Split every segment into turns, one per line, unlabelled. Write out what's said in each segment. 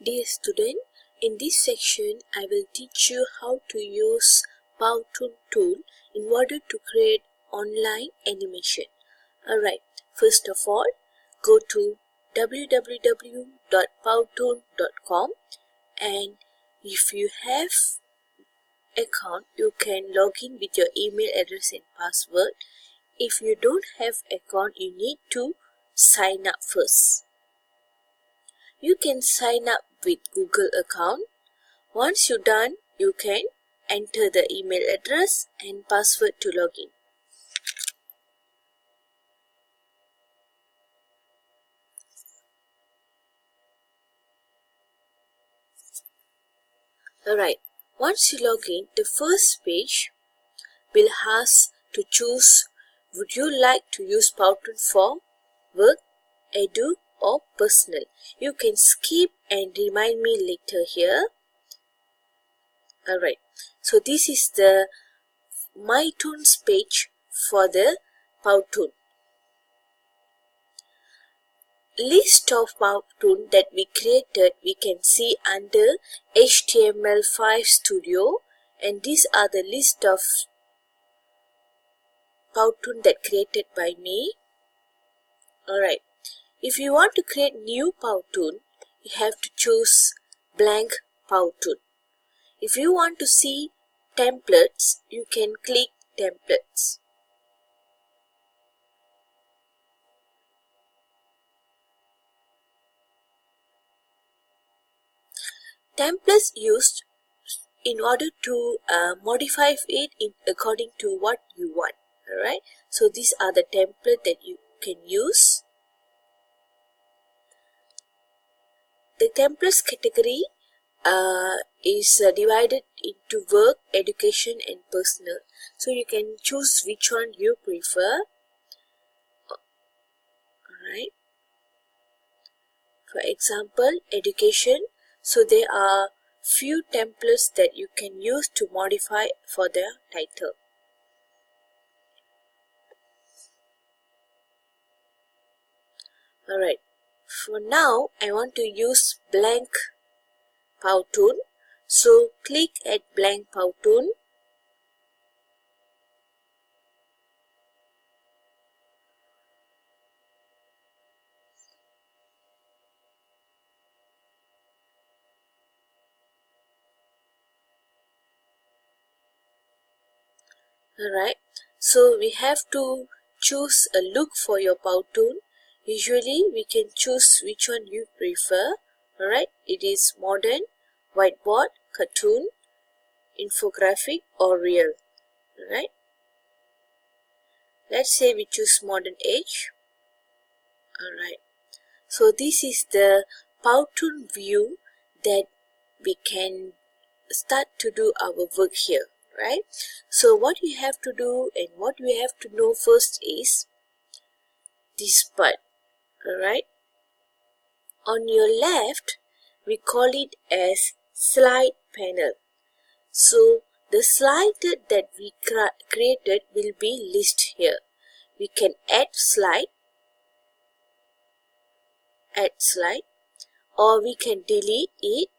Dear student, in this section I will teach you how to use Powtoon tool in order to create online animation. Alright, first of all, go to www.powtoon.com, and if you have account, you can log in with your email address and password. If you don't have account, you need to sign up first. You can sign up with Google account. Once you're done, you can enter the email address and password to log in. Alright, once you log in, the first page will ask to choose, would you like to use Powtoon for work, edu or personal. You can skip and remind me later here. Alright, so this is the My Toons page for the Powtoon. List of Powtoon that we created we can see under HTML5 Studio, and these are the list of Powtoon that created by me. Alright, if you want to create new Powtoon, you have to choose blank Powtoon. If you want to see templates, you can click templates. Templates used in order to modify it according to what you want. Alright, so these are the templates that you can use. The templates category is divided into work, education and personal. So you can choose which one you prefer. Alright, for example, education. So there are few templates that you can use to modify for the title. Alright, for now I want to use blank Powtoon. So click at blank Powtoon. Alright, so we have to choose a look for your Powtoon. Usually we can choose which one you prefer. Alright, it is modern, whiteboard, cartoon, infographic or real. Alright, let's say we choose modern age. Alright, so this is the Powtoon view that we can start to do our work here. Right, so what you have to do and what we have to know first is this part. Alright, on your left we call it as slide panel. So the slide that we created will be listed here. We can add slide, or we can delete it,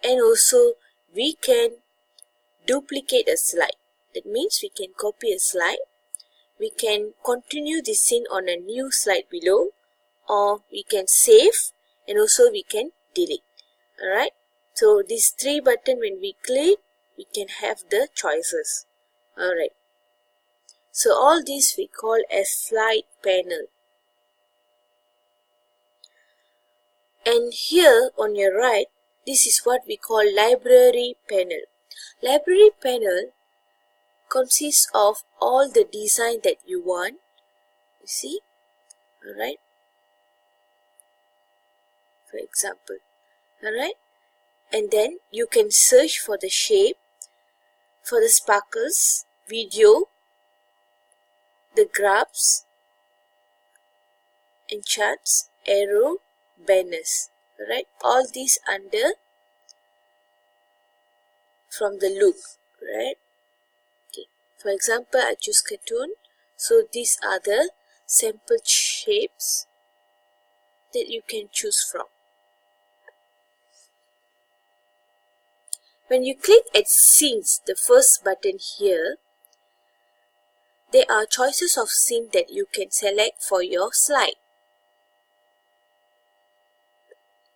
and also we can duplicate a slide. That means we can copy a slide, we can continue the scene on a new slide below, or we can save, and also we can delete. Alright, so these three buttons, when we click, we can have the choices. Alright, so all these we call as slide panel. And here on your right, this is what we call library panel. Library panel consists of all the design that you want. You see, alright, for example. Alright, and then you can search for the shape, for the sparkles, video, the graphs and charts, arrow, banners. Alright, all these under from the look. Right, okay, for example I choose cartoon, so these are the sample shapes that you can choose from. When you click at scenes, the first button here, there are choices of scene that you can select for your slide.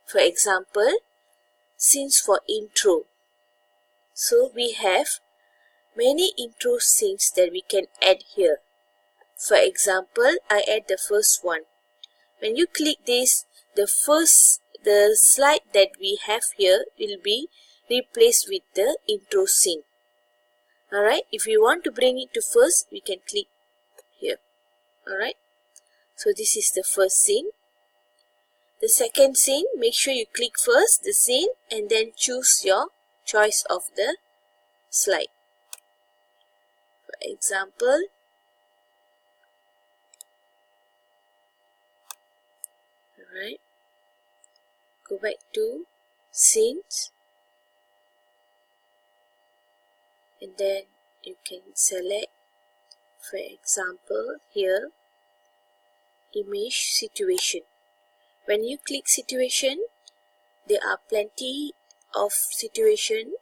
For example, scenes for intro. So we have many intro scenes that we can add here. For example, I add the first one. When you click this, the slide that we have here will be replaced with the intro scene. Alright, if you want to bring it to first, we can click here. Alright, so this is the first scene. The second scene, make sure you click first the scene and then choose your choice of the slide. For example, alright, go back to scenes and then you can select, for example, here image situation. When you click situation, there are plenty of situation.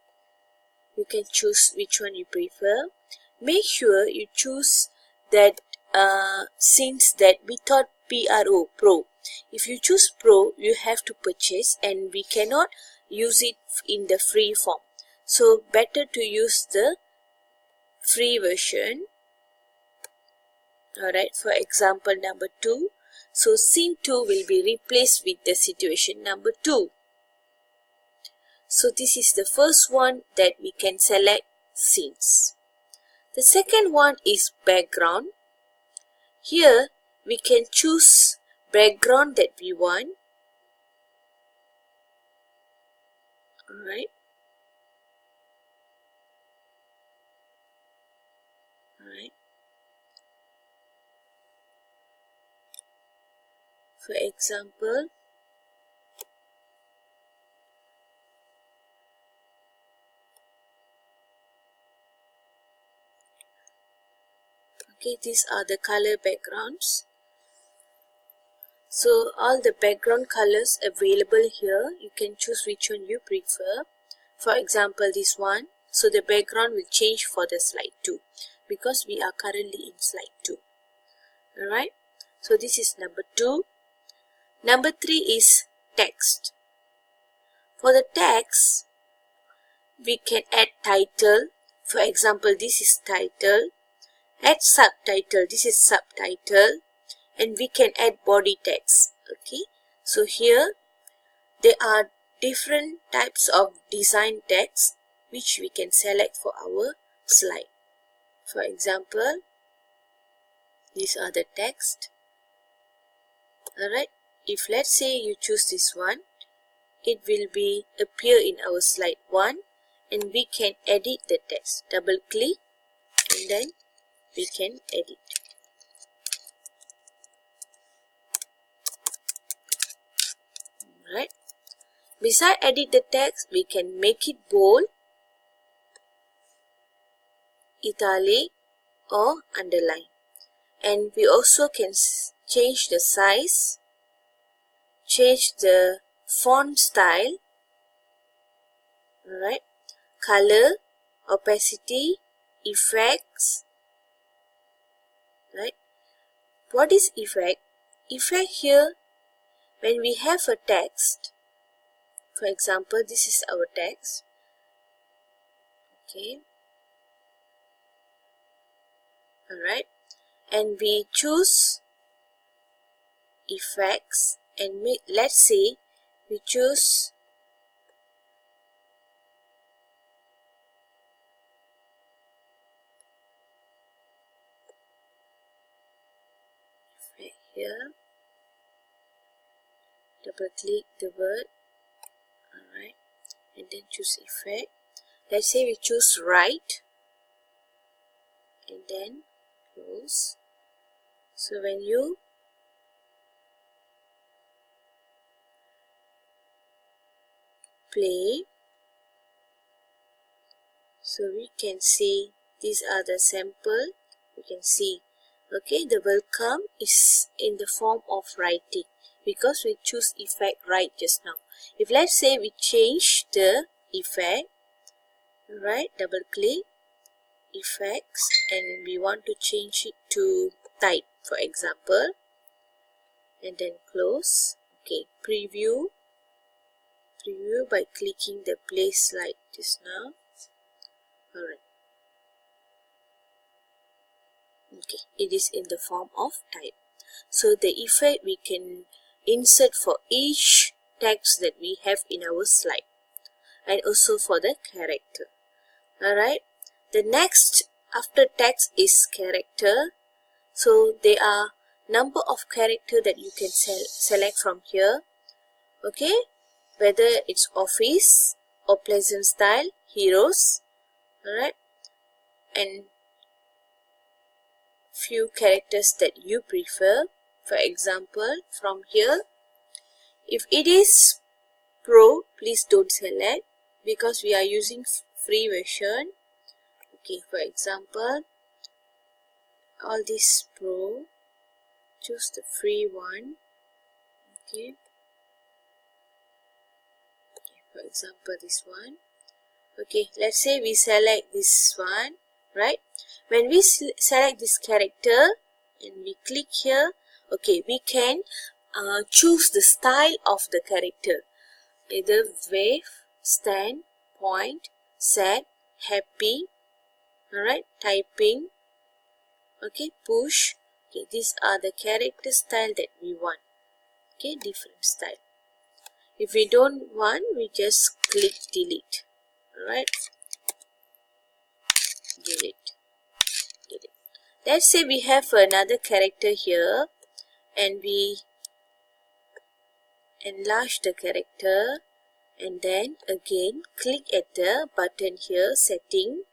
You can choose which one you prefer. Make sure you choose that scenes that without Pro. If you choose Pro, you have to purchase and we cannot use it in the free form. So better to use the free version. Alright, for example number 2. So scene 2 will be replaced with the situation number 2. So this is the first one that we can select scenes. The second one is background. Here we can choose background that we want. Alright. Alright. For example, okay, these are the color backgrounds. So all the background colors available here, you can choose which one you prefer. For example, this one. So the background will change for the slide 2 because we are currently in slide 2. Alright, so this is number 2. Number 3 is text. For the text, we can add title. For example, this is title. Add subtitle. This is subtitle. And we can add body text. Okay, so here there are different types of design text which we can select for our slide. For example, these are the text. Alright, if let's say you choose this one, it will be appear in our slide 1 and we can edit the text. Double click and then we can edit. Alright. Beside edit the text, we can make it bold, italic or underline. And we also can change the size, change the font style, alright, color, opacity, effects, right. What is effect? Effect here, when we have a text, for example, this is our text, okay, alright, and we choose effects and let's say we choose effect here, double click the word, alright, and then choose effect. Let's say we choose right and then close. So when you play, so we can see these are the sample. You can see, okay, the welcome is in the form of writing because we choose effect right just now. If let's say we change the effect, Right, double click, effects, and we want to change it to type, for example, and then close. Okay, preview by clicking the play slide just now. Alright, okay, it is in the form of type. So the effect we can insert for each text that we have in our slide, and also for the character. Alright, the next after text is character. So there are number of character that you can select from here. Okay, whether it's office or pleasant style, heroes. Alright, and few characters that you prefer. For example, from here, if it is pro, please don't select because we are using free version. Okay, for example, all this pro, choose the free one. Okay, for example, this one. Okay, let's say we select this one, right? When we select this character and we click here, okay, we can choose the style of the character, either wave, stand, point, sad, happy, alright, typing, okay, push. Okay, these are the character style that we want. Okay, different style. If we don't want, we just click delete. Alright, delete. Let's say we have another character here and we enlarge the character, and then again click at the button here, setting,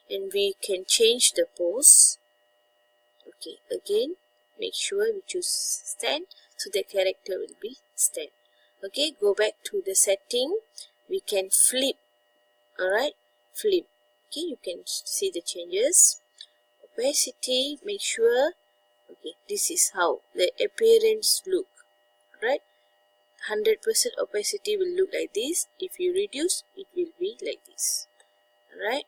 and we can change the pose. Okay, again make sure we choose stand, so the character will be stand. Okay, go back to the setting, we can flip. Alright, flip. Okay, you can see the changes. Opacity, make sure. Okay, this is how the appearance look. Right, 100% opacity will look like this. If you reduce, it will be like this. Alright,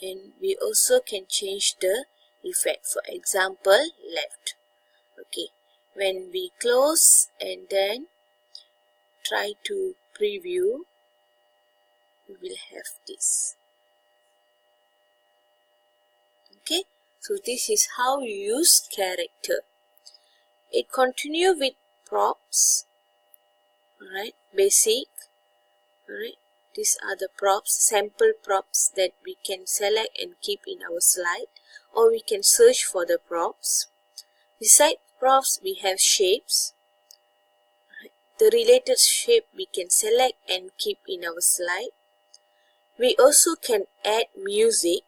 and we also can change the effect. For example, left. Okay, when we close and then try to preview, we will have this. Okay, so this is how you use character. It continue with props. Alright, basic. Alright, these are the props, sample props that we can select and keep in our slide, or we can search for the props. Beside props, we have shapes. Alright, the related shape we can select and keep in our slide. We also can add music.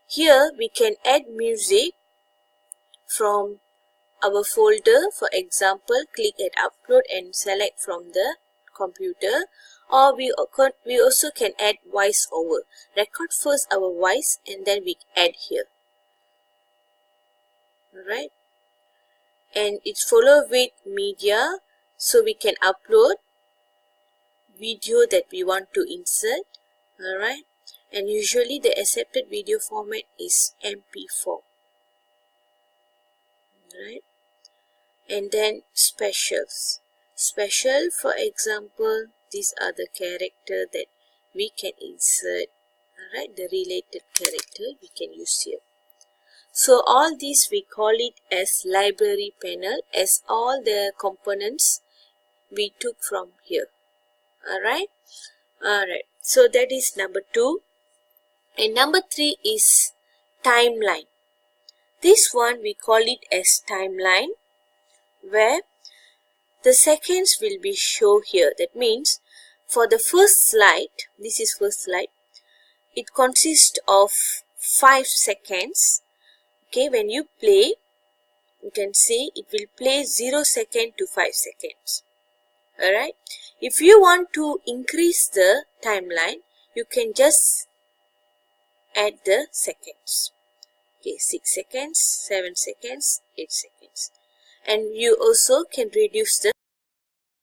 Here we can add music from our folder. For example, click at upload and select from the computer, or we also can add voice over. Record first our voice and then we add here. Alright, and it's followed with media, so we can upload video that we want to insert. Alright, and usually the accepted video format is MP4. Right, and then specials. Special, for example, these are the character that we can insert. Alright, the related character we can use here. So all these we call it as library panel, as all the components we took from here. Alright, so that is number 2. And number 3 is timeline. This one we call it as timeline, where the seconds will be shown here. That means for the first slide, this is first slide, it consists of 5 seconds. Okay, when you play, you can see it will play 0 second to 5 seconds. Alright, if you want to increase the timeline, you can just add the seconds. Okay, 6 seconds, 7 seconds, 8 seconds. And you also can reduce the